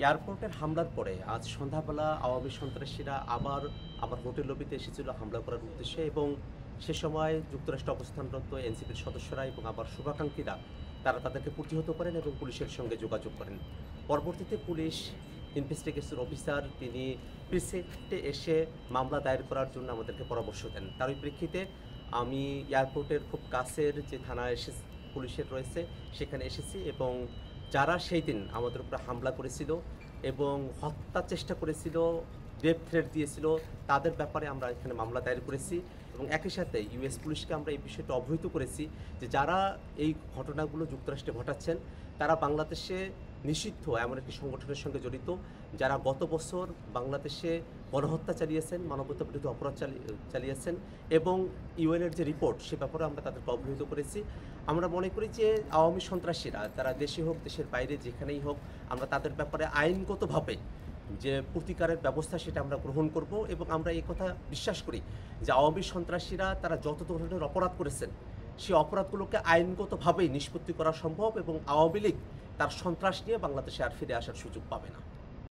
এয়ারপোর্টের হামলার পরে আজ সন্ধ্যাবেলা আওয়ামী সন্ত্রাসীরা আবার আমার হোটেল লবিতে এসেছিল হামলা করার উদ্দেশ্যে এবং সে সময় যুক্তরাষ্ট্রে অবস্থানরত এনসিপির সদস্যরা এবং আমার শুভাকাঙ্ক্ষীরা তারা তাদেরকে প্রতিহত করেন এবং পুলিশের সঙ্গে যোগাযোগ করেন। পরবর্তীতে পুলিশ ইনভেস্টিগেশন অফিসার তিনি প্রিসেন্টে এসে মামলা দায়ের করার জন্য আমাদেরকে পরামর্শ দেন। তারই প্রেক্ষিতে আমি এয়ারপোর্টের খুব কাছের যে থানা পুলিশের রয়েছে সেখানে এসেছি এবং যারা সেই দিন আমাদের উপরে হামলা করেছিল এবং হত্যার চেষ্টা করেছিল, রেপ থ্রেট দিয়েছিল, তাদের ব্যাপারে আমরা এখানে মামলা দায়ের করেছি এবং একই সাথে ইউএস পুলিশকে আমরা এই বিষয়টা অবহিত করেছি যে যারা এই ঘটনাগুলো যুক্তরাষ্ট্রে ঘটাচ্ছেন তারা বাংলাদেশে নিষিদ্ধ এমন একটি সংগঠনের সঙ্গে জড়িত, যারা গত বছর বাংলাদেশে গণহত্যা চালিয়েছেন, মানবতা বিরোধী অপরাধ চালিয়েছেন এবং ইউএনের যে রিপোর্ট সে ব্যাপারে আমরা তাদেরকে অবহিত করেছি। আমরা মনে করি যে আওয়ামী সন্ত্রাসীরা তারা দেশে হোক দেশের বাইরে যেখানেই হোক আমরা তাদের ব্যাপারে আইনগতভাবে যে প্রতিকারের ব্যবস্থা সেটা আমরা গ্রহণ করব এবং আমরা এই কথা বিশ্বাস করি যে আওয়ামী সন্ত্রাসীরা তারা যত ধরনের অপরাধ করেছেন সেই অপরাধগুলোকে আইনগতভাবেই নিষ্পত্তি করা সম্ভব এবং আওয়ামী লীগ তার সন্ত্রাস নিয়ে বাংলাদেশে আর ফিরে আসার সুযোগ পাবে না।